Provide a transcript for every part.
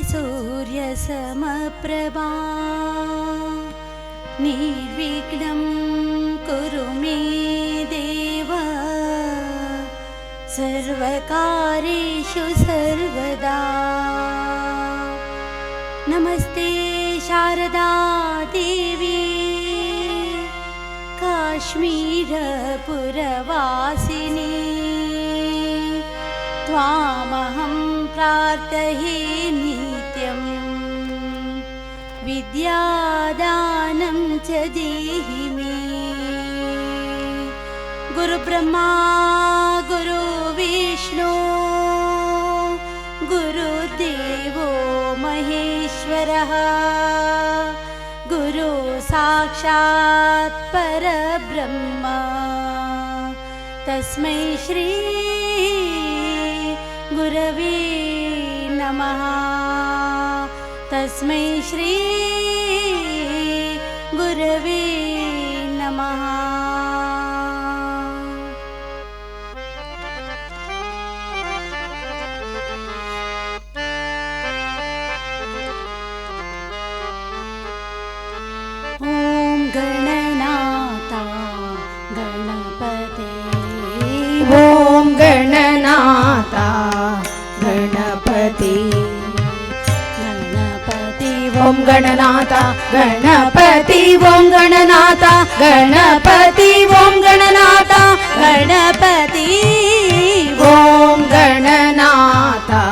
सूर्यसमप्रभा निर्विघ्नं कुरु मे देव सर्वकार्येषु सर्वदा। नमस्ते शारदा देवी काश्मीरपुरवासिनी त्वामहं प्रार्थये नित्यं विद्यादानं च देहि मे। गुरुब्रह्मा गुरुविष्णु गुरुदेवो महेश्वरः गुरु साक्षात् परब्रह्म तस्मै श्री गुरवे नमः। तस्मै श्री गुरवे नमः। ॐ गणनाथा गणपते ॐ गणनाथा गणपति गणपति ॐ गणनाथा गणपति ॐ गणनाथा गणपति ॐ गणनाथा गणपति ॐ गणनाथा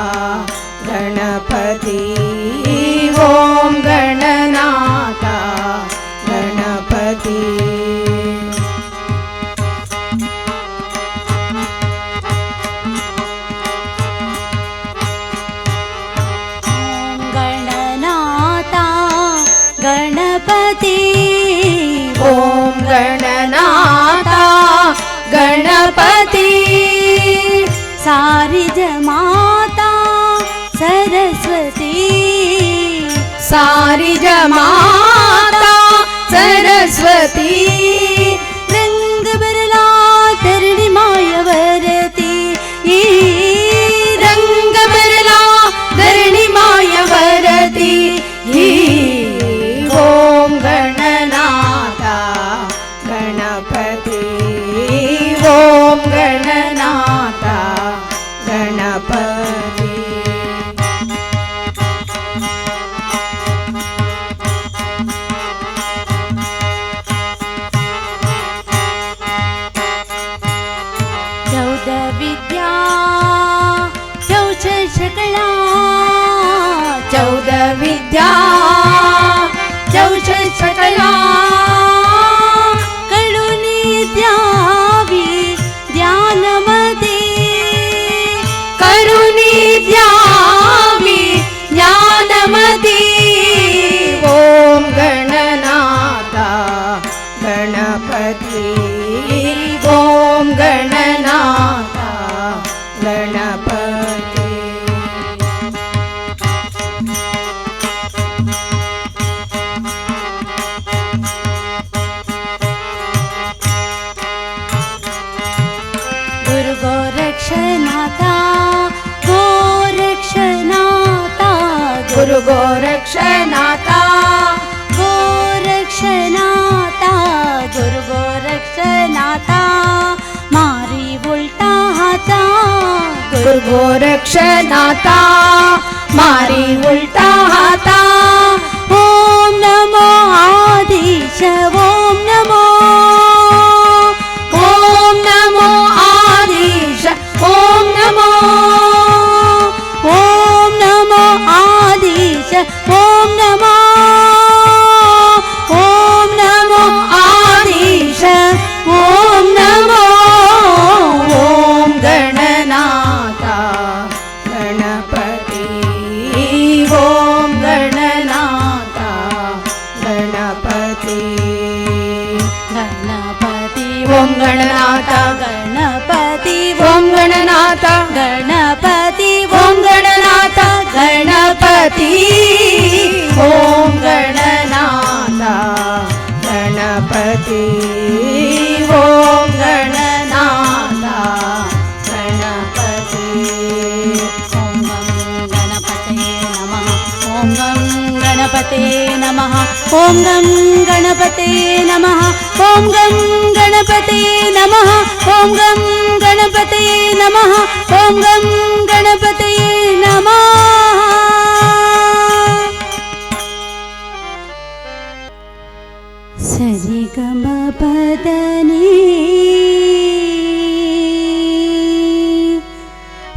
गणपति ॐ गणनाथा गणपति। ॐ गणनाथा गणपति सारिजमाता सरस्वती सारिजमाता सरस्वती रंगबरला धरणिमायवरती रंगबरला धरणिमायवरती। ॐ गणनाथा गणपति ॐ गणनाथा गणपति। चौदह विद्या चौदह शकला चौदह विद्या चौदह शकला कळुनी द्यावी ध्यानमती करुणी द्यावी ज्ञानमती। ॐ गणनाथा गणपति ॐ गणनाथा गणपति। गुरु गोरक्षनाथा गोरक्षनाथा गुरु गोरक्षनाथा गोरक्षनाथा गुरु गोरक्षनाथा मारी उल्टा हाथा गुरु गोरक्षनाथा मारी उल्टा हाथा। ओम नमो आदिश ओम नमो आदिश ॐ नमो आदिश ओम नमो आदिश ॐ नमो। ॐ गणनाथा गणपति ॐ गणनाथा गणपति गणपति ॐ गणनाथा गणपति ॐ गणनाथा गणपति ॐ गणनाथा गणपति ॐ गं गणपते नमः ॐ गं गणपते नमः ॐ गं गणपते नमः ॐ गं गणपते नमः ॐ गं गणपते नमः। सरि गम पदनी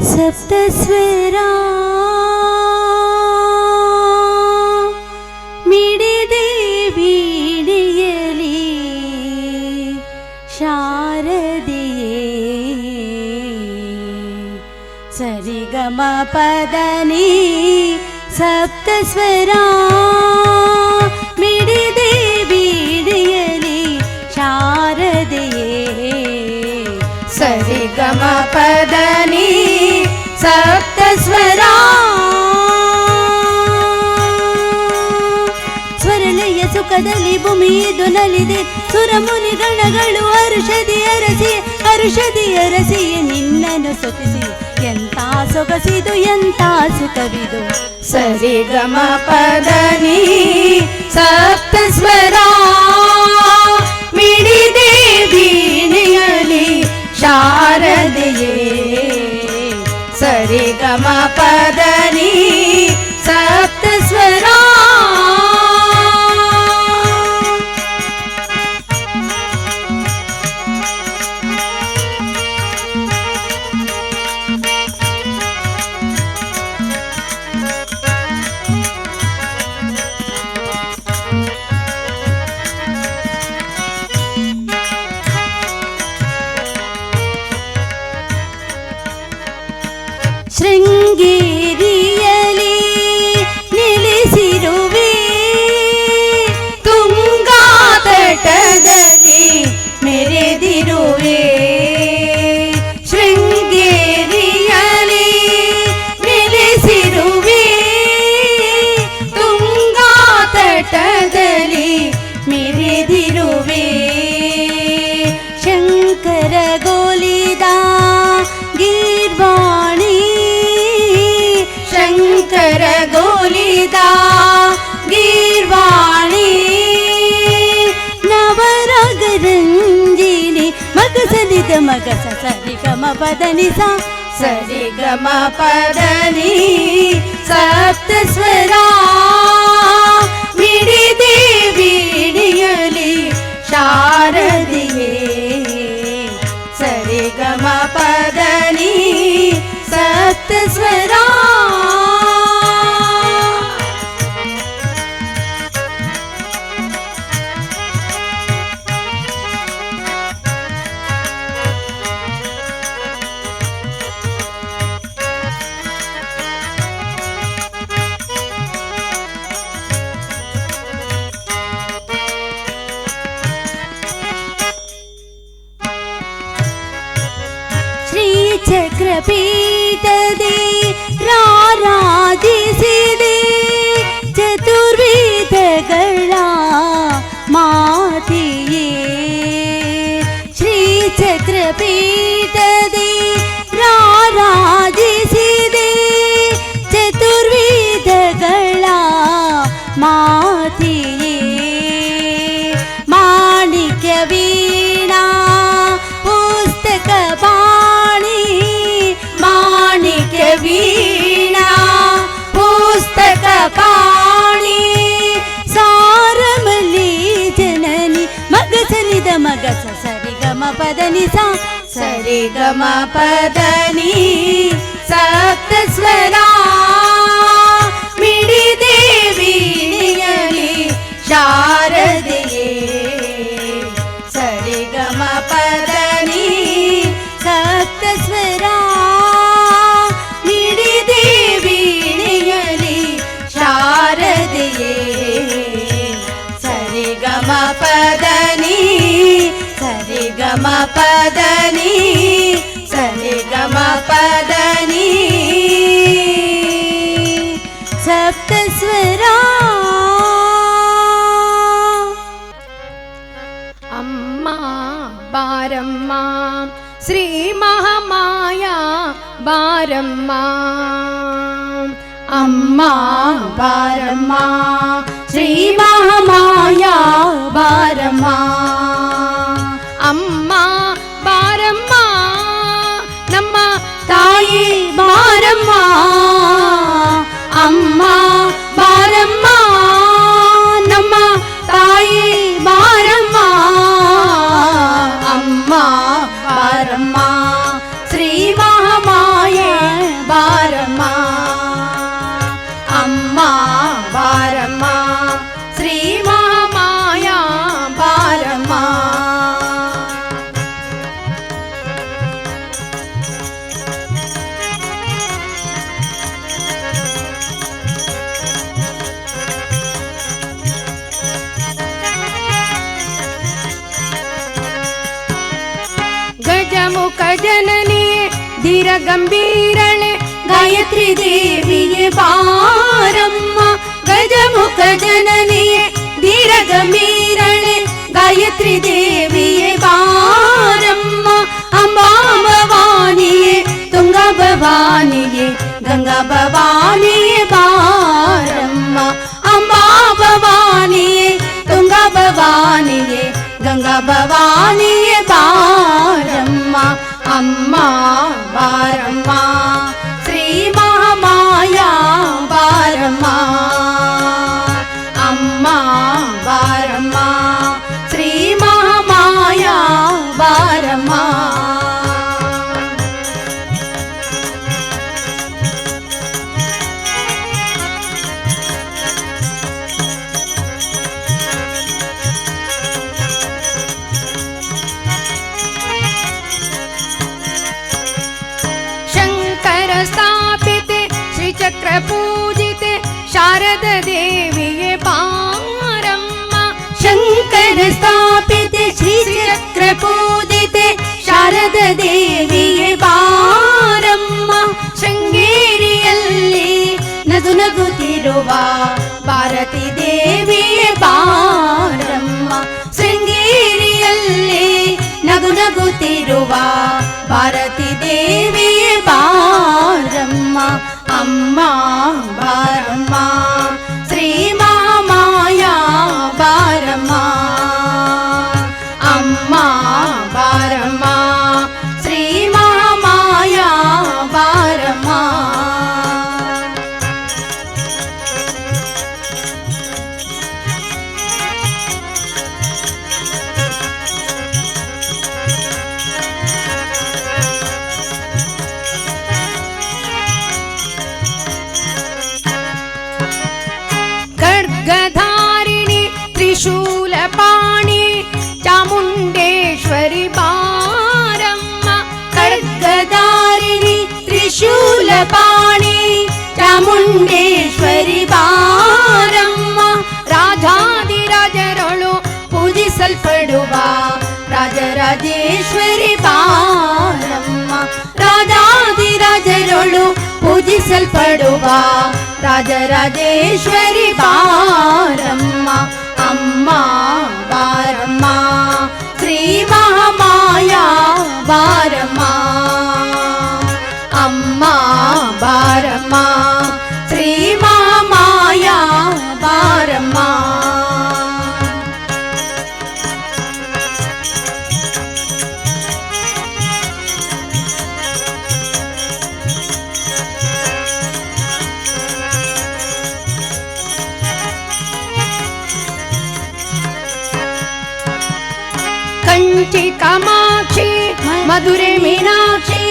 सप्तस्वरा ಮಿಡಿದೆ ಬೀಡಿಯಲಿ ಶಾರದೆಯೇ ಸರಿಗಮ ಪದನಿ ಸಪ್ತಸ್ವರ ಮಿಡಿದೆ ಬೀಡಿಯಲಿ ಶಾರದೆಯೇ ಸರಿಗಮ ಪದನಿ ಸಪ್ತಸ್ವರ ಸ್ವರಲಯ ಸುಖದಲ್ಲಿ ಭೂಮಿಯಿದು ನಲಿದೆ ಸುರಮುನಿ ಗಣಗಳು ಹರುಷದಿ ಅರಸಿ ನಿನ್ನನ್ನು ಸ್ತುತಿಸಿ ಎಂತ ಸೊಗಸಿದು ಎಂತ ಸುಖವಿದು ಸರಿಗಮ ಪದನಿ ಸಪ್ತಸ್ವರ ಮಿಡಿದೆ ಬೀಣಿಯಲಿ ಶಾರದೆಯೇ ಸರಿಗಮ ಪದನಿ ಸಪ್ತಸ್ವರ ಶೃಂಗೇರಿಯಲಿ ನಿಲ್ಲಿಸಿರುವೆ ತುಂಗಾ ತಟದಲ್ಲಿ ಮೆರೆದಿರುವೆ ಶೃಂಗೇರಿಯಲಿ ನಿಲ್ಲಿಸಿರುವೆ ತುಂಗಾ ತಟದಲ್ಲಿ ಮೆರೆದಿರುವೆ ಶಂಕರ ಗೋಲಿದ ಗೀರ್ವಾಣಿ ಶಂಕರ ಗೋಲಿದ ಗೀರ್ವಾಣಿ ನವರಾಗರಂಜಿನಿ ಮಗಸಲಿದ ಮಗಸ ಸರಿಗಮ ಪದನಿ ಸರಿಗಮ ಪದನಿ ಸಪ್ತಸ್ವರ ಮಿಡಿದೆ ಬೀಡಿಯಲಿ ಶಾರದೆಯೇ ಸರಿಗಮ ಪದನಿ ಸಪ್ತಸ್ವರ ಚಕ್ರಪೀಠದಿ ರಾರಾಜಿಸಿದೆ ಚತುರ್ವೇದಗಳ ಮಾತೆಯೇ ಶ್ರೀ ಚಕ್ರಪೀಠದಿ ರಾರಾಜಿಸಿದೆ ಚತುರ್ವೇದಗಳ ಮಾತೆಯೇ ಮಾಣಿಕ್ಯ ವೀಣಾ ಪುಸ್ತಕ ಮಾಣಿಕ್ಯ ವೀಣಾ ಪುಸ್ತಕ ಪಾಣಿ ಸಾರಮಲಿ ಜನನಿ ಮಗಸನಿದ ಮಗಸ ಸರಿಗಮ ಪದನಿ ಸರಿಗಮ ಪದನಿ ಸಪ್ತಸ್ವರ ಮಿಡಿದೆ ಬೀಣಿಯಲಿ ಶಾರದೆಯೇ ಸರಿಗಮ ಪದನಿ ಸಪ್ತಸ್ವರ ಮಿಡಿದೆ ಬೀಣಿಯಲಿ ಶಾರದೆಯೇ ಸರಿಗಮ ಪದನಿ ಸರಿಗಮ ಪದನಿ ಸರಿಗಮ ಪದನಿ ಸಪ್ತಸ್ವರ ಅಮ್ಮ ಬಾರಮ್ಮ ಶ್ರೀ ಮಹಾಮಾಯ ಬಾರಮ್ಮ ಅಮ್ಮ ಬಾರಮ್ಮ ಶ್ರೀ ಮಹಾಮಾಯಾ ಬಾರಮ್ಮ ಅಮ್ಮ ಬಾರಮ್ಮ ನಮ್ಮ ತಾಯಿ ಬಾರಮ್ಮ ಅಮ್ಮ ಬಾರಮ್ಮ ನಮ್ಮ ತಾಯಿ ಬಾರಮ್ಮ ಅಮ್ಮ ಬಾರಮ್ಮ ಶ್ರೀ ಮಹಾಮಾಯೆ ಬಾರಮ್ಮ ಅಮ್ಮ ಬಾರಮ್ಮ ಶ್ರೀ ಮಹಾಮಾಯಾ ಬಾರಮ್ಮ ಗಜಮುಖ ಜನನಿಯೇ ಧೀರ ಗಂಭೀರಳೆ ಗಾಯತ್ರಿ ದೇವಿಯೇ ಬಾರಮ್ಮ ಗಜಮುಖ ಜನನಿಯೇ ಧೀರ ಗಂಭೀರಳೆ ಗಾಯತ್ರಿ ದೇವಿಯೇ ಬಾರಮ್ಮ ಅಂಬಾ ಭವಾನಿಯೇ ತುಂಗ ಭವಾನಿಯೇ ಗಂಗಾ ಭವಾನಿಯೇ ಬಾರಮ್ಮ ಅಂಬಾ ಭವಾನಿಯೇ ತುಂಗ ಭವಾನಿಯೇ ಗಂಗಾ ಭವಾನಿಯೇ ಬಾರಮ್ಮ ಅಮ್ಮ ಬಾರಮ್ಮ ಶ್ರೀ ಮಹಾಮಾಯಾ ಬಾರಮ್ಮ ಅಮ್ಮ ಬಾರಮ್ಮ ಶ್ರೀ ಮಹಾಮಾಯಾ ಬಾರಮ್ಮ स्थापिते श्रीचक्र पूजिते शारद देविये बारम्म शंकर स्थापिते श्रीचक्र पूजिते शारद देविये बारम्म शृंगೇರಿಯಲ್ಲಿ ನಗು ನಗುತ್ತಿರುವ ಭಾರತಿ ದೇವಿಯೇ ಬಾರಮ್ಮ ಶೃಂಗೇರಿಯಲ್ಲಿ ನಗು ನಗುತ್ತಿರುವ ಭಾರತಿ ದೇವಿಯೇ ಬಾರಮ್ಮ ಅಮ್ಮ ಬಾರಮ್ಮ ಶ್ರೀ ಮಹಾಮಾಯಾ ಬಾರಮ್ಮ ಅಮ್ಮ ಬಾರಮ್ಮ ಶ್ರೀ ಮಹಾಮಾಯಾ ಬಾರಮ್ಮ ಖಡ್ಗಧಾರಿಣಿ ತ್ರಿಶೂಲಪಾಣಿ ಚಾಮುಂಡೇಶ್ವರಿ ಬಾರಮ್ಮ ಖಡ್ಗಧಾರಿಣಿ ತ್ರಿಶೂಲಪಾಣಿ ಚಾಮುಂಡೇಶ್ವರಿ ಬಾರಮ್ಮ ರಾಜಾದಿರಾಜರೊಳು ಪೂಜಿಸಲ್ಪಡುವ ರಾಜರಾಜೇಶ್ವರಿ ಬಾರಮ್ಮ ರಾಜಾದಿರಾಜರೊಳು ಪೂಜಿಸಲ್ಪಡುವ ರಾಜರಾಜೇಶ್ವರಿ ಬಾರಮ್ಮ ಅಮ್ಮ ಬಾರಮ್ಮ ಶ್ರೀ ಮಹಾಮಾಯಾ ಬಾರಮ್ಮ ಅಮ್ಮ ಬಾರಮ್ಮ ಶ್ರೀ ಮಹಾಮಾಯಾ ಬಾರಮ್ಮ ಕಂಚಿ ಕಾಮಾಕ್ಷಿ ಮಧುರೆ ಮೀನಾಕ್ಷಿ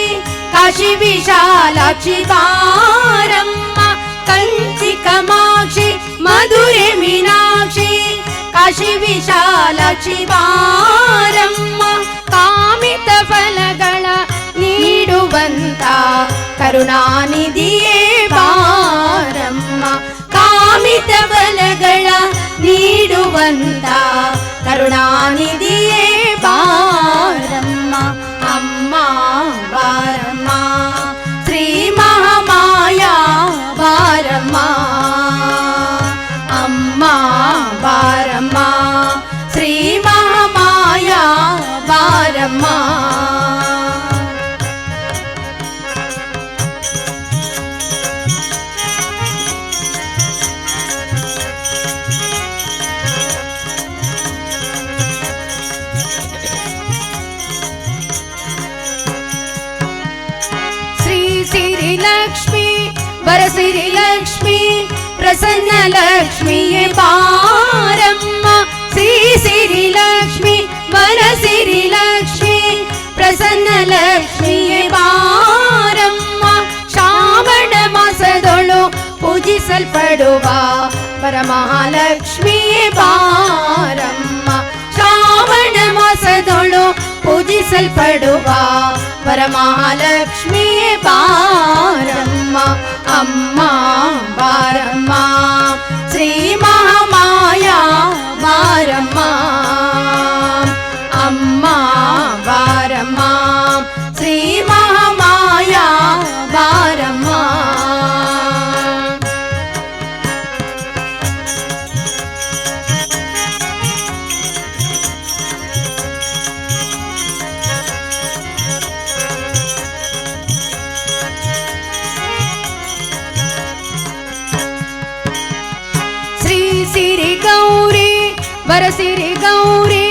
ಕಾಶಿ ವಿಶಾಲಾಕ್ಷಿ ಬಾರಮ್ಮ ಕಂಚಿ ಕಾಮಾಕ್ಷಿ ಮಧುರೆ ಮೀನಾಕ್ಷಿ ಕಾಶಿ ವಿಶಾಲಾಕ್ಷಿ ಬಾರಮ್ಮ ಕಾಮಿತ ಫಲಗಳ ನೀಡುವಂತ ಕರುಣಾನಿಧಿಯೇ ಬಾರಮ್ಮ ಕಾಮಿತ ಫಲಗಳ ನೀಡುವಂತ ಕರುಣಾನಿಧಿಯೇ ಬಾರಮ್ಮ ಅಮ್ಮ ಬಾರಮ್ಮ ಶ್ರೀ ಮಹಾಮಾಯಾ ಬಾರಮ್ಮ ಅಮ್ಮ ಬಾರಮ್ಮ ಶ್ರೀ ಮಹಾಮಾಯಾ ಬಾರಮ್ಮ ಲಕ್ಷ್ಮಿ ಪ್ರಸನ್ನ ಲಕ್ಷ್ಮಿಯೇ ಬಾರಮ್ಮ ಶ್ರೀ ಸಿರಿ ಲಕ್ಷ್ಮಿ ವರ ಸಿರಿ ಲಕ್ಷ್ಮಿ ಪ್ರಸನ್ನ ಲಕ್ಷ್ಮಿಯೇ ಬಾರಮ್ಮ ಶ್ರಾವಣ ಮಾಸದೊಳು ಪೂಜಿಸಲ್ಪಡುವ ವರಮಹಾಲಕ್ಷ್ಮಿಯೇ ಬಾರಮ್ಮ ಶ್ರಾವಣ ಮಾಸದೊಳು ಪೂಜಿಸಲ್ಪಡುವ ವರಮಹಾಲಕ್ಷ್ಮಿಯೇ ಬಾರಮ್ಮ ಅಮ್ಮ ಬಾರಮ್ಮ ಶ್ರೀ ಮಹಾಮಾಯ ಬಾರಮ್ಮ ಅಮ್ಮ ಬಾರಮ್ಮ ಶ್ರೀ ಮಹಾಮಾಯ ಬಾರಮ್ಮ ಸಿರಿ ಗೌರಿ ವರ ಸಿರಿ ಗೌರಿ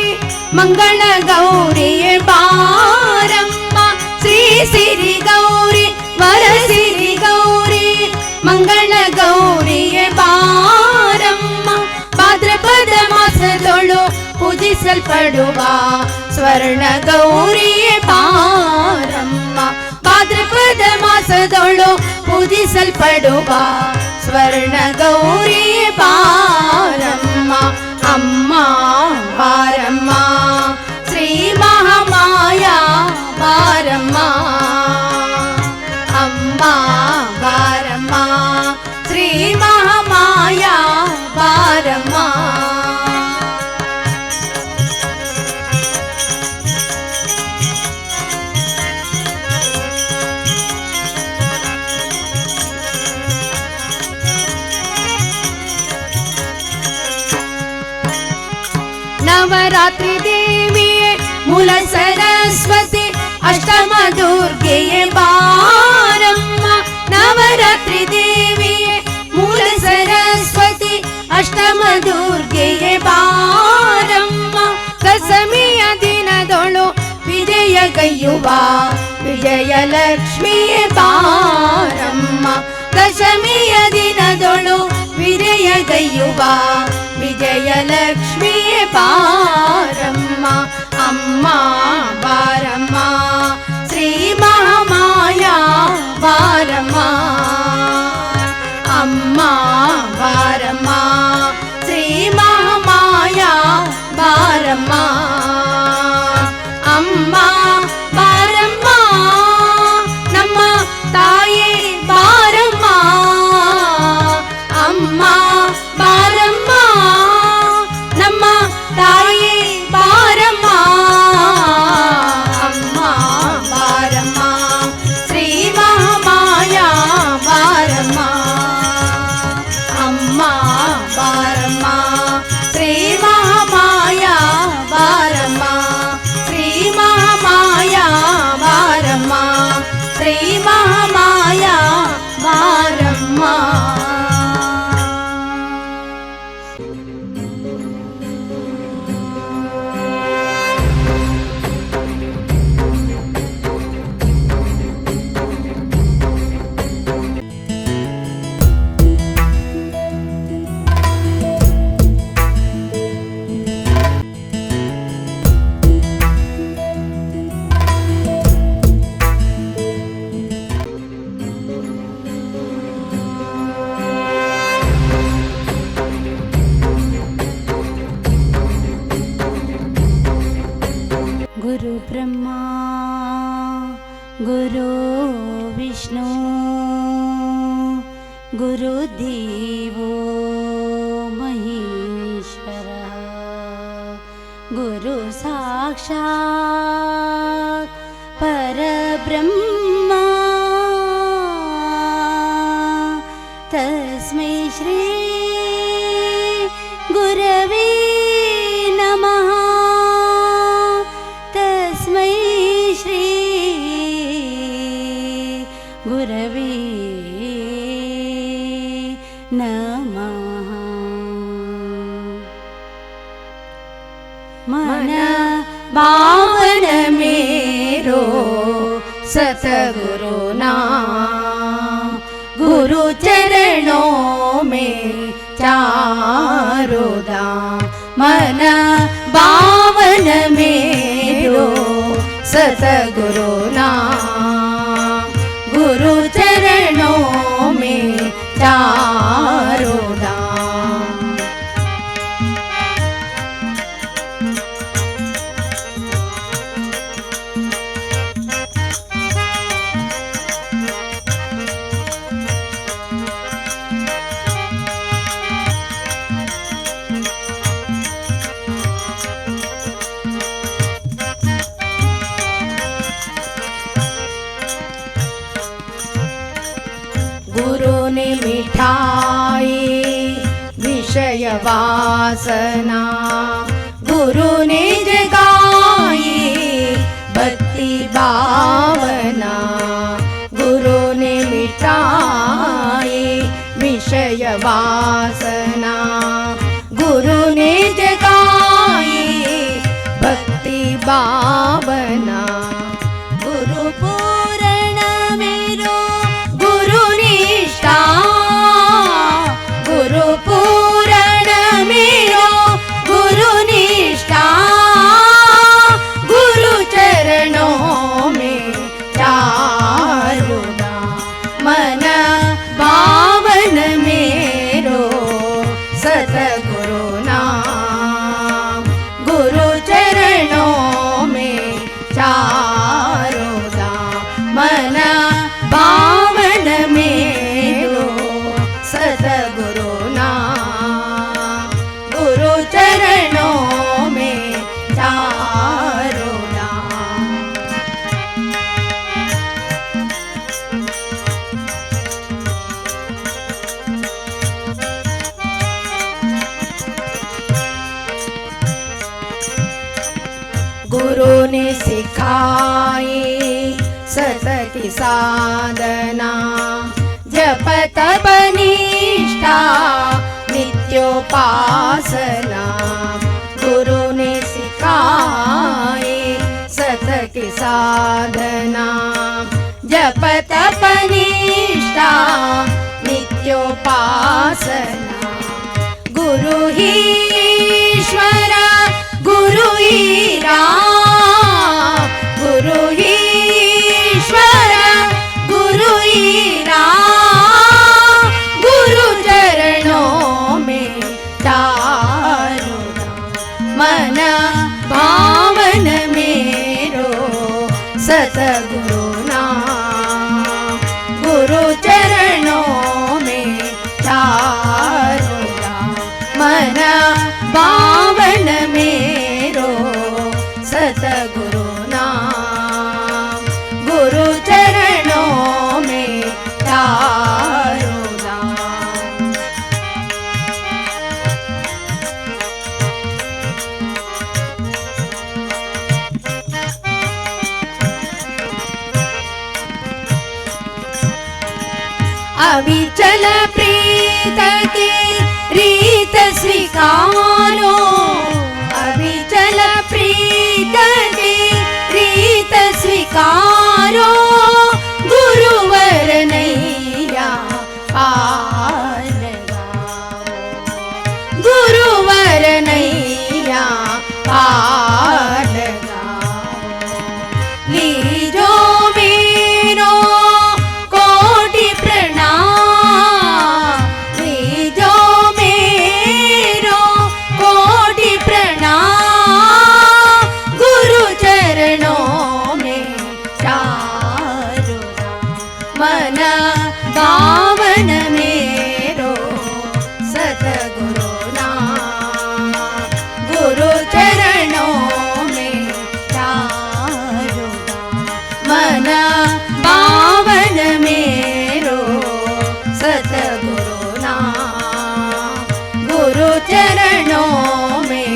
ಮಂಗಳ ಗೌರಿಯೇ ಬಾರಮ್ಮ ಶ್ರೀ ಸಿರಿ ಗೌರಿ ವರ ಸಿರಿ ಗೌರಿ ಮಂಗಳ ಗೌರಿಯೇ ಬಾರಮ್ಮ ಭಾದ್ರಪದ ಮಾಸದೊಳು ಪೂಜಿಸಲ್ಪಡುವ ಸ್ವರ್ಣ ಗೌರಿಯೇ ಬಾರಮ್ಮ ಭಾದ್ರಪದ ಮಾಸದೊಳು ಪೂಜಿಸಲ್ಪಡುವ ಸ್ವರ್ಣ ಗೌರಿಯೇ ಬಾರಮ್ಮ ಅಮ್ಮ ಬಾರಮ್ಮ ಶ್ರೀ ಮಹಾಮಾಯ ಬಾರಮ್ಮ ಅಮ್ಮ ಬಾರಮ್ಮ ಶ್ರೀ ಮಹಾಮಾಯ ಬಾರಮ್ಮ ನವರಾತ್ರಿ ದೇವಿಯೇ ಮೂಲ ಸರಸ್ವತಿ ಅಷ್ಟಮ ದುರ್ಗೆಯೇ ಬಾರಮ್ಮ ನವರಾತ್ರಿ ದೇವಿಯೇ ಮೂಲ ಸರಸ್ವತಿ ಅಷ್ಟಮ ದುರ್ಗೆಯೇ ಬಾರಮ್ಮ ದಶಮಿಯ ದಿನದೊಳು ವಿಜಯಗೈಯುವ ವಿಜಯಲಕ್ಷ್ಮಿಯೇ ಬಾರಮ್ಮ ದಶಮಿಯ ದಿನದೊಳು ವಿಜಯಗೈಯುವ ವಿಜಯಲಕ್ಷ್ಮಿಯೇ ಬಾರಮ್ಮ ಅಮ್ಮ ಬಾರಮ್ಮ ಶ್ರೀ ಮಹಾಮಾಯ ಬಾರಮ್ಮ ಅಮ್ಮ ಬಾರಮ್ಮ ಶ್ರೀ ಮಹಾಮಾಯ ಬಾರಮ್ಮ ಅಮ್ಮ ಬಾರಮ್ಮ ನಮ್ಮ ತಾಯಿ ಬಾರಮ್ಮ ಅಮ್ಮ ಬಾರಮ್ಮ ನಮ್ಮ ತಾಯಿ ಬಾರಮ್ಮ ಅಮ್ಮ ಬಾರಮ್ಮ ಶ್ರೀ ಮಹಾಮಾಯ ಬಾರಮ್ಮ ಅಮ್ಮ ಬಾರಮ್ಮ ಶ್ರೀ ಮಹಾಮಾಯ ಬಾರಮ್ಮ ಶ್ರೀ ಮಹಾಮಾಯ ಬಾರಮ್ಮ ಶ್ರೀ ಮಹಾಮಾಯ ಬಾರಮ್ಮ गुरु ब्रह्मा गुरु विष्णु गुरुदेवो महेश्वरः गुरु साक्षात् परब्रह्मा तस्मै श्री गुरवे नमः तस्मै श्री गुरवे नमः मन पावन मेरो सतगुरु नाम गुरु चरणों चारोदा मन बावन मेरो सतगुरु ना गुरु चरणों में चारोदा। गुरु ने मिठाई विषय वासना गुरु ने जगाई भक्ति भावना गुरु ने मिठाई विषय वासना गुरु ने जगाई भक्ति भावना गुरु पूर्ण मेरो गुरु निष्ठा गुरु पूर्ण मेरो गुरु निष्ठा गुरु चरणों में चारोदा मन बावन मेरो सतगुरु नाम गुरु चरणों में चारोदा मन बावन मेरो सतगुरु नाम गुरु चरणों में चारोदा। गुरु ने सिखाई सत की साधना जप तप निष्ठा नित्योपासना गुरु ने सिखाई सत की साधना जप तप निष्ठा नित्योपासना गुरु ही ईश्वर गुरु ही राम गुरु ही ईश्वर गुरु ही राम गुरु चरणों में चारोदा मन भावन मेरो सतगुरु नाम गुरु चरणों में चारोदा मन बावन मेरो सतगुरु नाम गुरु चरणों में चारोदा। अविचल प्रीत की रीत स्वीकारो अविचल प्रीत की रीत स्वीकारो गुरुवर नैया पार लगाओ गुरुवर नैया पार लगाओ लीजो मेरो कोटि प्रणाम लीजो मेरो कोटि प्रणाम गुरु चरणों में चारोदा मन बावन मेरो सतगुरु नाम गुरु चरणों में चारोदा मन बावन मेरो सतगुरु नाम गुरु चरणों में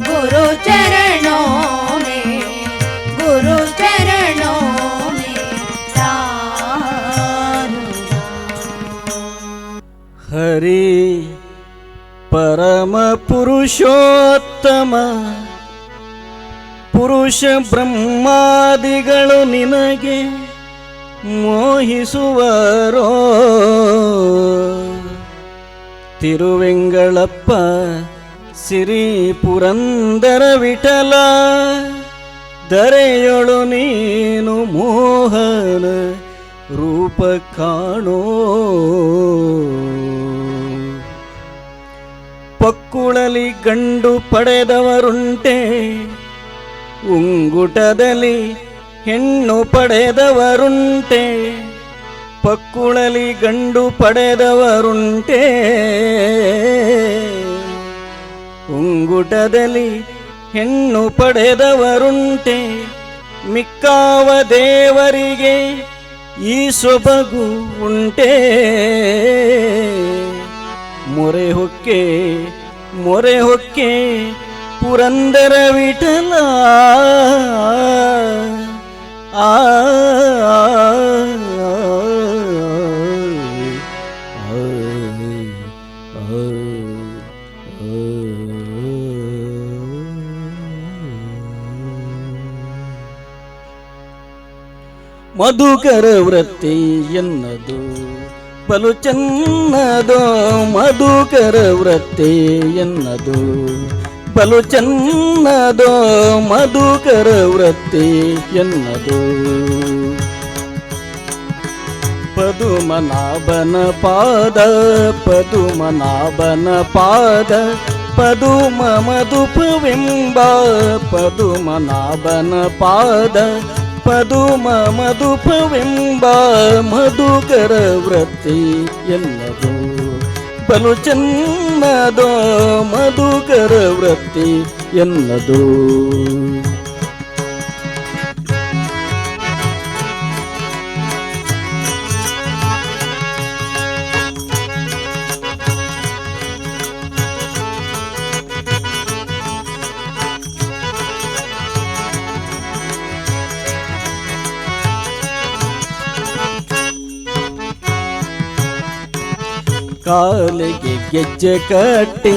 गुरु चरणों में गुरु चरणों में चारोदा। हरि परम पुरुषोत्तम पुरुष ಬ್ರಹ್ಮಾದಿಗಳು ನಿನಗೆ ಮೋಹಿಸುವರೋ ತಿರುವೆಂಗಳಪ್ಪ ಸಿರಿ ಪುರಂದರ ವಿಠಲ ದರೆಯೊಳು ನೀನು ಮೋಹನ ರೂಪ ಕಾಣೋ ಪಕ್ಕುಳಲಿ ಗಂಡು ಪಡೆದವರುಂಟೆ ಉಂಗುಟದಲ್ಲಿ ಹೆಣ್ಣು ಪಡೆದವರುಂಟೆ ಪಕ್ಕುಳಲಿ ಗಂಡು ಪಡೆದವರುಂಟೆ ಉಂಗುಟದಲ್ಲಿ ಹೆಣ್ಣು ಪಡೆದವರುಂಟೆ ಮಿಕ್ಕಾವ ದೇವರಿಗೆ ಈ ಸೊಬಗು ಉಂಟೆ ಮೊರೆ ಹೊಕ್ಕೆ ಪುರಂದರ ವಿಠಲ ಆ ಮಧುಕರ ವೃತ್ತಿ ಎನ್ನದು ಬಲು ಚೆನ್ನದೋ ಮಧುಕರ ವೃತ್ತಿ ಎನ್ನದು ಬಲು ಚೆನ್ನದೋ ಮಧುಕರ ವೃತ್ತಿ ಎನ್ನದು ಪದುಮನಾಭನ ಪಾದ ಪದುಮನಾಭನ ಪಾದ ಪದುಮ ಮಧುಪವೆಂಬ ಪದುಮನಾಭನ ಪಾದ ಪದುಮ ಮಧುಪವೆಂಬ ಮಧುಕರ ವೃತ್ತಿ ಎನ್ನದು ಬಲು ಚೆನ್ನದೋ ಮಧುಕರ ವೃತ್ತಿ ಎನ್ನದು ಕಾಲಿಗೆ ಗೆಜ್ಜೆ ಕಟ್ಟಿ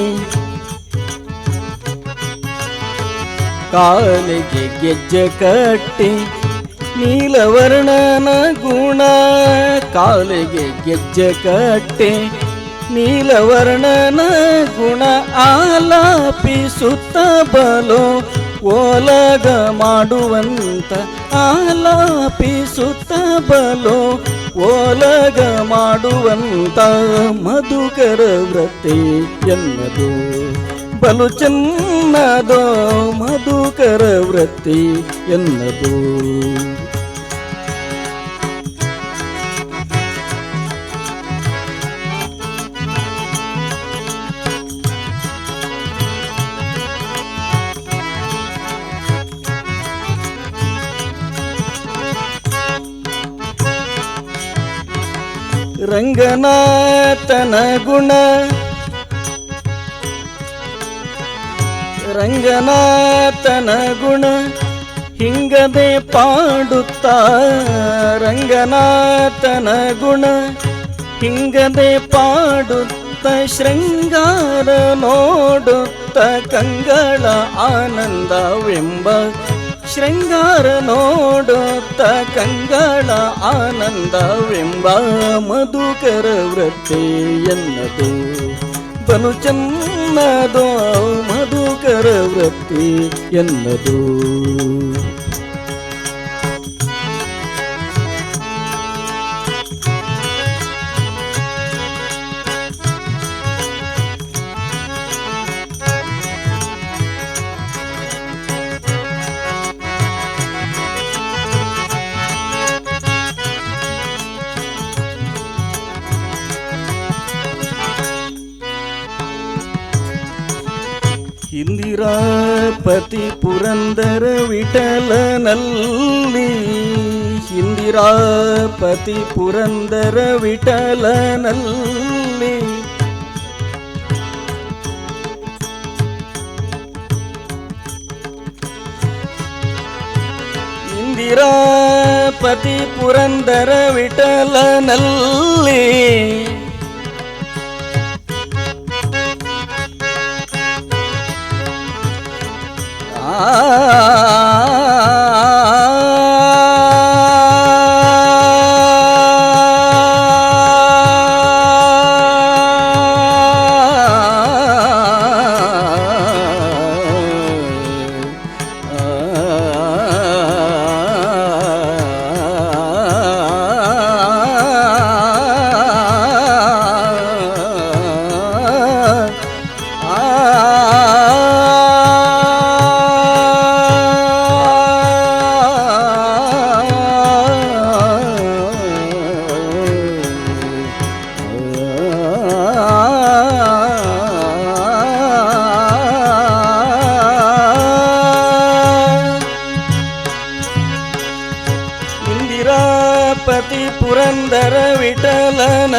ಕಾಲಿಗೆ ಗೆಜ್ಜೆ ಕಟ್ಟಿ ನೀಲವರ್ಣನ ಗುಣ ಕಾಲಿಗೆ ಗೆಜ್ಜೆ ಕಟ್ಟಿ ನೀಲವರ್ಣನ ಗುಣ ಆಲಾಪಿಸುತ್ತ ಬಲೋ ಓಲಗ ಮಾಡುವಂತ ಆಲಾಪಿಸುತ್ತ ಬಲೋ ಓಲಗ ಮಾಡುವಂತ ಮಧುಕರ ವೃತ್ತಿ ಎನ್ನದು ಬಲು ಚೆನ್ನದೋ ಮಧುಕರ ವೃತ್ತಿ ಎನ್ನದು ರಂಗನಾಥನ ಗುಣ ರಂಗನಾಥನ ಗುಣ ಹಿಂಗದೆ ಪಾಡುತ್ತಾ ರಂಗನಾಥನ ಗುಣ ಹಿಂಗದೆ ಪಾಡುತ್ತ ಶೃಂಗಾರ ನೋಡುತ್ತ ಕಂಗಳ ಆನಂದವೆಂಬ ಶೃಂಗಾರ ನೋಡುತ್ತ ಕಂಗಳ ಆನಂದವೆಂಬ ಮಧುಕರ ವೃತ್ತಿ ಎನ್ನದು ಬಲು ಚೆನ್ನದೋ ಮಧುಕರ ವೃತ್ತಿ ಎನ್ನದು ಇಂದಿರಾಪತಿ ಪುರಂದರ ವಿಠಲನಲ್ಲಿ ಇಂದಿರಾಪತಿ ಪುರಂದರ ವಿಠಲನಲ್ಲಿ ಇಂದಿರಾಪತಿ ಪುರಂದರ ವಿಠಲನಲ್ಲಿ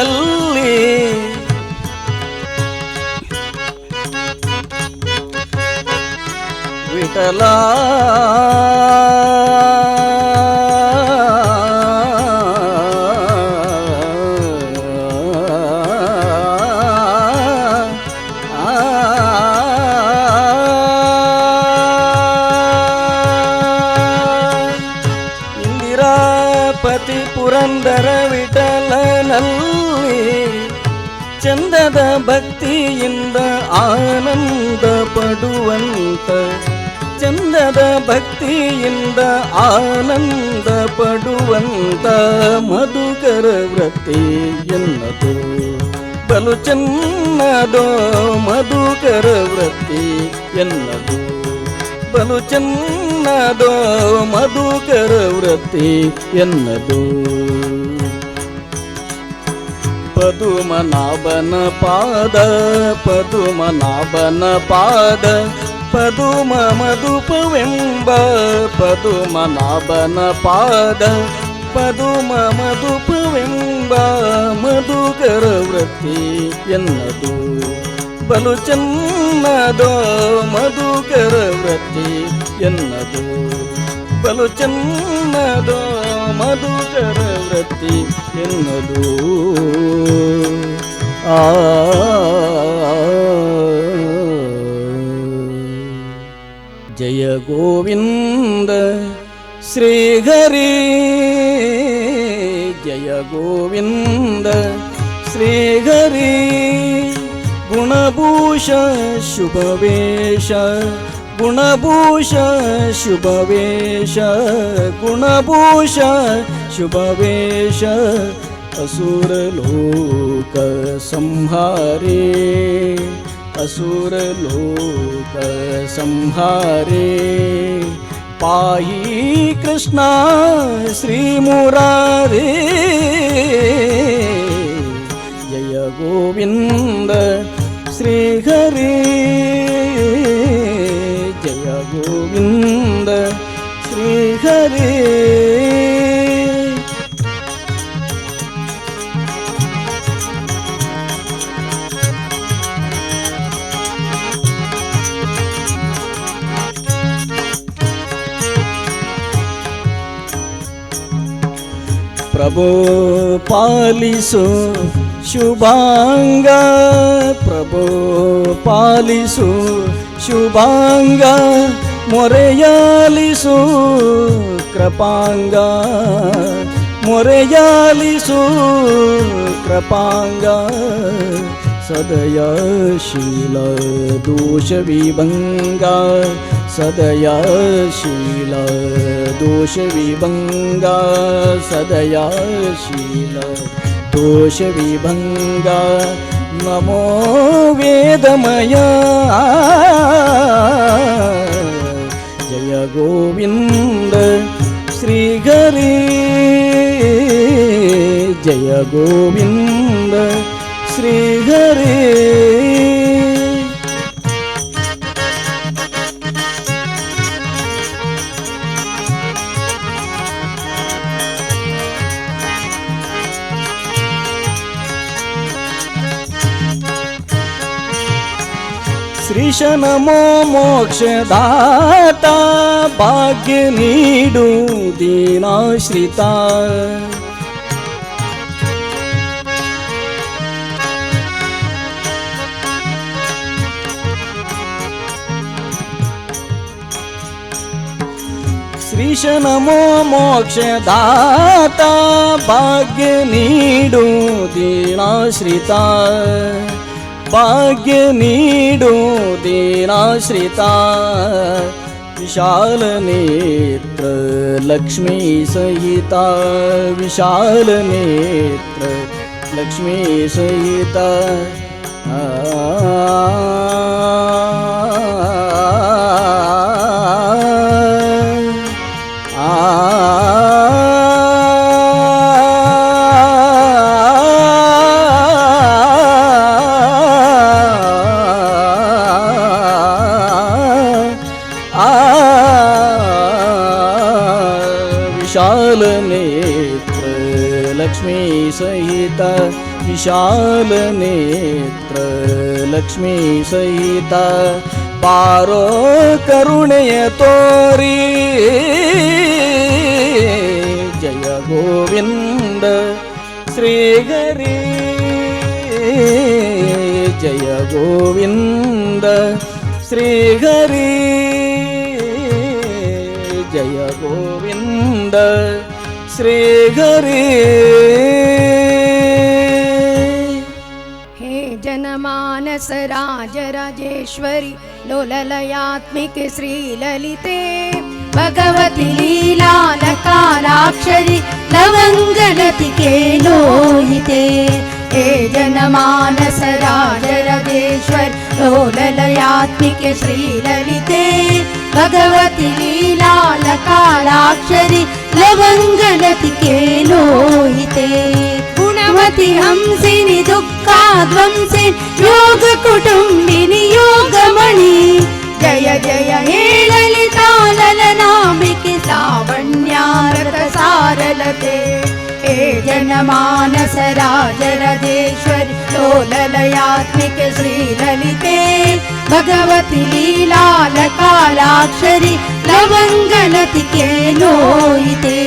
ವಿಠಲನಲ್ಲಿ ವಿಠಲ ಇಂದಿರಾಪತಿ ಪುರಂದರ ವಿಠಲನಲ್ಲಿ ಚಂದದ ಭಕ್ತಿಯಿಂದ ಆನಂದ ಪಡುವಂತ ಚಂದದ ಭಕ್ತಿಯಿಂದ ಆನಂದ ಪಡುವಂತ ಮಧುಕರ ವೃತ್ತಿ ಎನ್ನದು ಬಲು ಚೆನ್ನದೋ ಮಧುಕರ ವೃತ್ತಿ ಎನ್ನದು ಬಲು ಚೆನ್ನದೋ ಮಧುಕರ ವೃತ್ತಿ ಎನ್ನದು ಪದುಮನಾಭನ ಪಾದ ಪದುಮನಾಭನ ಪಾದ ಪದುಮ ಮಧುಪವೆಂಬ ಪದುಮನಾಭನ ಪಾದ ಪದುಮ ಮಧುಪವೆಂಬ ಮಧುಕರ ವೃತ್ತಿ ಎನ್ನದು ಬಲು ಚೆನ್ನದೋ ಮಧುಕರ ವೃತ್ತಿ ಎನ್ನದು ಬಲು ಚೆನ್ನದೋ ಮಧುಕರ ವೃತ್ತಿ ಎನ್ನದು ಜಯ ಗೋವಿಂದ ಶ್ರೀಹರಿ ಜಯ ಗೋವಿಂದ ಶ್ರೀಹರಿ ಗುಣಭೂಷ ಶುಭವೇಶ ಗುಣಭೂಷ ಶುಭವೇಶ ಗುಣಭೂಷ ಶುಭವೇಶ असुरलोक संहारे असुरलोक संहारे पाहि कृष्णा श्री मुरारे जय गोविंद श्री हरे जय गोविंद श्री हरे प्रभो पालिसो शुभांग प्रभो पालिसो शुभांग मोरेयालिसो कृपांग मोरेयालिसो कृपांग सदयशील दोष विभंगा सदयशील दोष विभंगा सदयशील दोष विभंगा नमो वेदमया जय गोविंद श्री हरि जय गोविंद श्री हरि श्रीश नमो मोक्षदाता भाग्य नीडु दीनाश्रिता श्रीश नमो मोक्षदाता भाग्य नीडु दीनाश्रिता भाग्य नीडु दीनाश्रिता विशाल नेत्र लक्ष्मी सहिता विशाल नेत्र लक्ष्मी सहिता विशाल नेत्र लक्ष्मी सहिता विशाल नेत्र लक्ष्मी सहिता पारो करुणेय तोरी जय गोविंद श्री हरि जय गोविंद श्री हरि जय गोविंद श्री हरि। हे जनमानस राजराजेश्वरी लोललयात्मिक श्रीललिते भगवती लीलालकालाक्षरि लवङ्गलतिके लोहिते। हे जनमानस राजराजेश्वरी लोललयात्मिक श्रीललिते भगवती लीलालकालाक्षरि लवङ्गलतिके लोहिते। गुणवती हंसिनि दुःखाध्वंसिनि योग कुटुम्बिनि योगमणि जय जय हे ललिता ललनाम्बिके लावण्यारत सारलते। हे जनमानस राजराजेश्वरी लोललयात्मिक श्रीललिते भगवती लीलालकालाक्षरि लवङ्गलतिके लोहिते।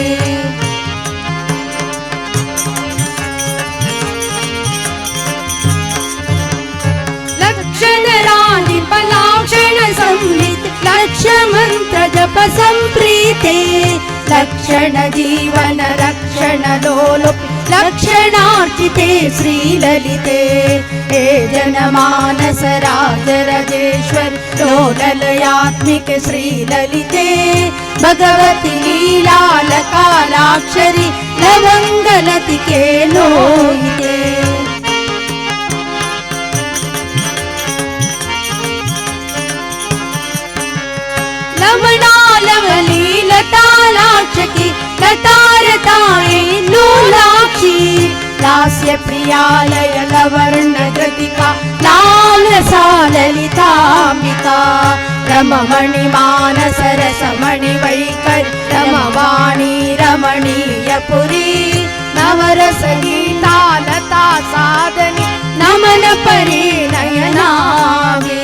लक्षण संहित लक्ष्य मंत्र जप संप्रीते लक्षण जीवन रक्षण लोलुप लक्षणार्चिते श्रीललिते। हे जनमानस राजराजेश्वरी लोललयात्मिक श्रीललिते भगवती लीलालकालाक्षरि लवङ्गलतिके लोहिते। लवणालवली लतालाक्षकी लतारताये लोलाक्षी लास्य प्रियालय लवर्ण कृतिका लालसा ललिताम्बिका रममणि मानस रसमणि वैखरि रमवाणी रमणीयपुरी नवरस गीता लता साधनि नमन परे नयनागे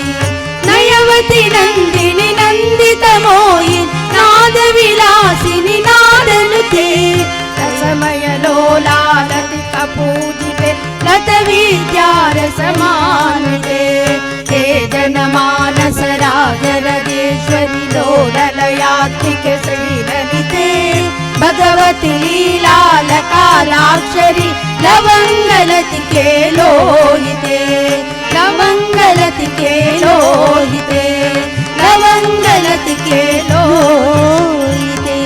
नयवती नंदिनी नंदित मोहि नाद विलासिनी नादनुते रसमय लोला लतिका पूजिते लत विद्यारसमानते। हे जनमानस राजराजेश्वरी लोललयात्मिक श्रीललिते भगवती लीलालकालाक्षरि लवङ्गलतिके लोहिते लवङ्गलतिके लोहिते लवङ्गलतिके लोहिते।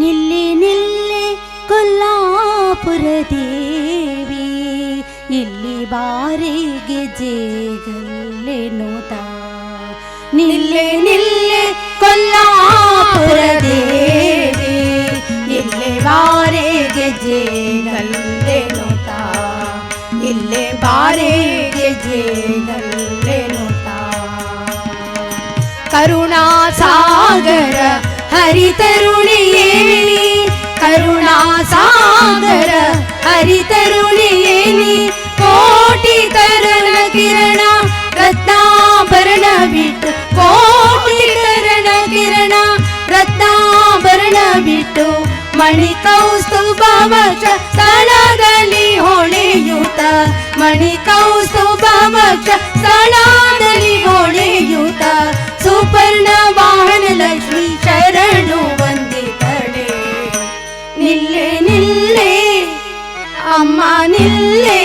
ನಿಲ್ಲಿ ನಿಲ್ಲಿ ಕೊಲ್ಲಾಪುರ ದೇವಿ ಇಲ್ಲಿ ಬಾರಿಗೆ ಜೇಗಲ್ಲೆನುತ ನಿಲ್ಲಿ ನಿಲ್ಲಿ ಕೊಲ್ಲಾಪುರ ದೇವಿ ಇಲ್ಲಿ ಬಾರಿಗೆ ಜೇಗಲ್ಲೆನುತ ಇಲ್ಲೇ ಬಾರಿಗೆ ಜೇಗಲ್ಲೆನುತ ಕರುಣಾ ಸಾಗರ ಹರಿತರುಣಿಯೇನಿ ಕರುಣಾ ಸಾಗರ ಹರಿತರುಣಿಯೇನಿ ಕೋಟಿ ತರಣ ಕಿರಣ ರತ್ನಾಭರಣ ಬಿಟ್ಟು ಕೋಟಿ ತರಣ ಕಿರಣ ರತ್ನಾಭರಣ ಬಿಟ್ಟು ಮಣಿ ಕೌಸ್ತುಭ ವಕ್ಷ ಸ್ಥಳದಲ್ಲಿ ಹೊಳೆಯುತ್ತ ಮಣಿ ಕೌಸ್ತುಭ ವಕ್ಷ ಸ್ಥಳದಲ್ಲಿ ಹೊಳೆಯುತ್ತ ಸುಪರ್ಣ ವಾಹನ ಲಕ್ಷ್ಮೀ ಶರಣು ವಂದಿತಳೆ ನಿಲ್ಲೆ ನಿಲ್ಲೆ ಅಮ್ಮ ನಿಲ್ಲೆ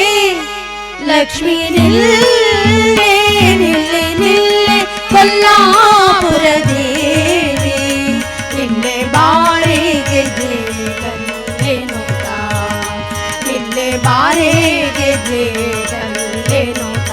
ಲಕ್ಷ್ಮೀ ನಿಲ್ಲೆ ನಿಲ್ಲೆ ನಿಲ್ಲೆ ಕೊಲ್ಲಾಪುರ ದೇವಿ ನಿಲ್ಲೆ ಬಾರಿಗೆ ಜೇಗಲ್ಲೆನುತ ನಿಲ್ಲೆ ಬಾರಿಗೆ ಜೇಗಲ್ಲೆನುತ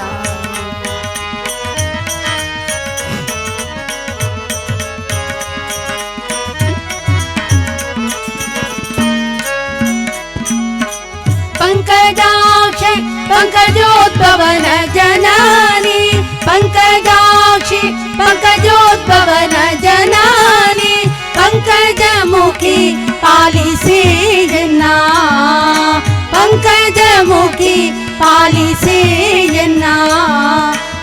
पंकजाक्ष पंकजोद्भवन जनानी पंकजाक्षि पंकजोद्भवन जनानी पंकजमुखी पालिसे जना ಪಂಕಜಮುಖಿ ಪಾಲಿಸೇ ಎನ್ನ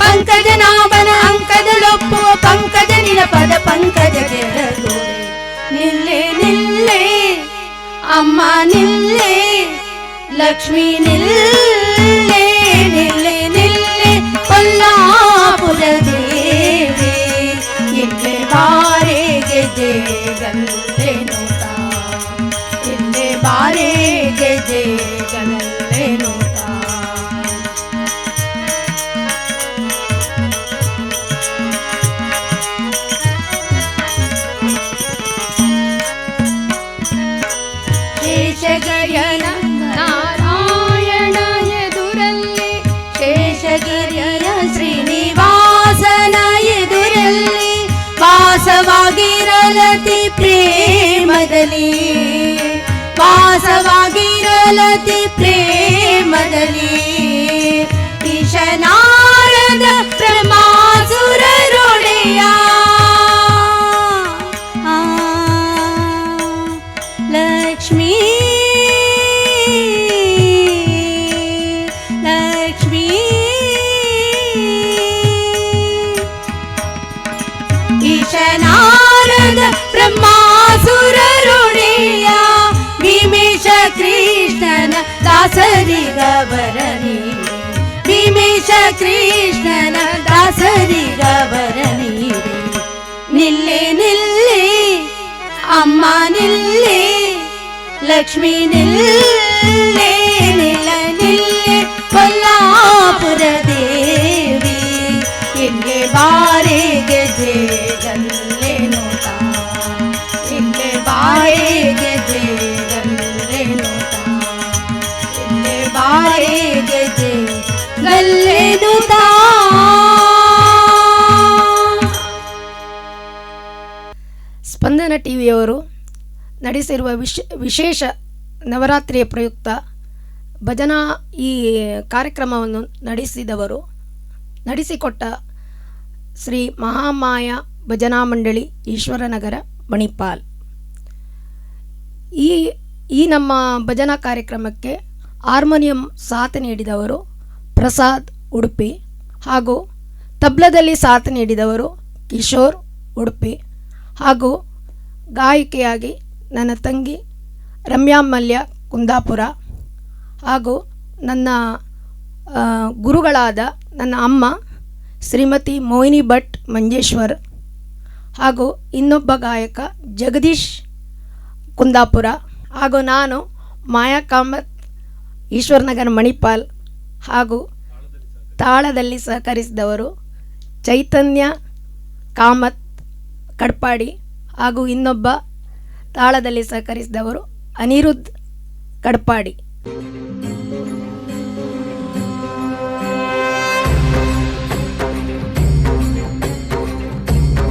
ಪಂಕಜನಾಭನ ಅಂಕದಲೊಪ್ಪುವ ಪಂಕಜ ನಿಲಪದ ಪಂಕಜ ಗೆರಗೋಡೆ ನಿಲ್ಲೆ ನಿಲ್ಲೆ ಅಮ್ಮ ನಿಲ್ಲೆ ಲಕ್ಷ್ಮೀ ನಿಲ್ಲೆ ನಿಲ್ಲೆ ನಿಲ್ಲೆ ಕೊಲ್ಲಾಪುರ ದೇವಿ ಇಲ್ಲೇ ಬಾರೆ ಗೆಜೆ ಗಲ್ಲೆ ನೋಟ ಇಲ್ಲೇ ಬಾರೆ ಗೆಜೆ ಗಲ್ಲೆ ನೋಟ ಶೇಷಗಯನ ನಾರಾಯಣ ಎದುರಲ್ಲಿ ಶೇಷಗಿರಿಯ ಶ್ರೀನಿವಾಸನ ಎದುರಲ್ಲಿ ವಾಸವಾಗಿರಲತಿ ಪ್ರೇಮದಲ್ಲಿ ವಾಸವಾಗಿರಲತಿ ಪ್ರೇಮದಲ್ಲಿ ಈಶನಾರದ ಬ್ರಹ್ಮಾಸುರರೊಡೆಯ ಲಕ್ಷ್ಮೀ ಲಕ್ಷ್ಮೀ ಈಶನಾರದ ಬ್ರಹ್ಮಾಸುರರೊಡೆಯ ಭೀಮೇಶ ಕೃಷ್ಣನ ದಾಸರಿಗವರನಿ ಭೀಮೇಶ ಕೃಷ್ಣನ ದಾಸರಿಗವರನಿ ನಿಲ್ಲೆ ನಿಲ್ಲೆ ಅಮ್ಮ ನಿಲ್ಲೆ ಲಕ್ಷ್ಮೀ ನಿಲ್ಲೆ ನಿಲ್ಲ ನಿಲ್ಲೆ ಕೊಲ್ಲಾಪುರ ದೇವಿ ಇಲ್ಲೇ ಬಾರೆ ಗೆಜೆ ಗಲ್ಲೆ ನೋಟ ಇಲ್ಲೇ ಬಾರೆ ಗೆಜೆ ಗಲ್ಲೆ ನೋಟ ಇಲ್ಲೇ ಬಾರೆ ಗೆಜೆ ಗಲ್ಲೆ ನೋಟ. ಸ್ಪಂದನ ಟಿವಿಯವರು ನಡೆಸಿರುವ ವಿಶೇಷ ನವರಾತ್ರಿಯ ಪ್ರಯುಕ್ತ ಭಜನಾ ಈ ಕಾರ್ಯಕ್ರಮವನ್ನು ನಡೆಸಿಕೊಟ್ಟ ಶ್ರೀ ಮಹಾಮಾಯ ಭಜನಾ ಮಂಡಳಿ ಈಶ್ವರನಗರ ಮಣಿಪಾಲ್. ಈ ನಮ್ಮ ಭಜನಾ ಕಾರ್ಯಕ್ರಮಕ್ಕೆ ಹಾರ್ಮೋನಿಯಂ ಸಾಥ್ ನೀಡಿದವರು ಪ್ರಸಾದ್ ಉಡುಪಿ ಹಾಗೂ ತಬ್ಲದಲ್ಲಿ ಸಾಥ್ ನೀಡಿದವರು ಕಿಶೋರ್ ಉಡುಪಿ ಹಾಗೂ ಗಾಯಕಿಯಾಗಿ ನನ್ನ ತಂಗಿ ರಮ್ಯಾ ಮಲ್ಯ ಕುಂದಾಪುರ ಹಾಗೂ ನನ್ನ ಗುರುಗಳಾದ ನನ್ನ ಅಮ್ಮ ಶ್ರೀಮತಿ ಮೋಹಿನಿ ಭಟ್ ಮಂಜೇಶ್ವರ್ ಹಾಗೂ ಇನ್ನೊಬ್ಬ ಗಾಯಕ ಜಗದೀಶ್ ಕುಂದಾಪುರ ಹಾಗೂ ನಾನು ಮಾಯಾ ಕಾಮತ್ ಈಶ್ವರನಗರ ಮಣಿಪಾಲ್ ಹಾಗೂ ತಾಳದಲ್ಲಿ ಸಹಕರಿಸಿದವರು ಚೈತನ್ಯ ಕಾಮತ್ ಕಡ್ಪಾಡಿ ಹಾಗೂ ಇನ್ನೊಬ್ಬ ತಾಳದಲ್ಲಿ ಸಹಕರಿಸಿದವರು ಅನಿರುದ್ಧ್ ಕಡ್ಪಾಡಿ.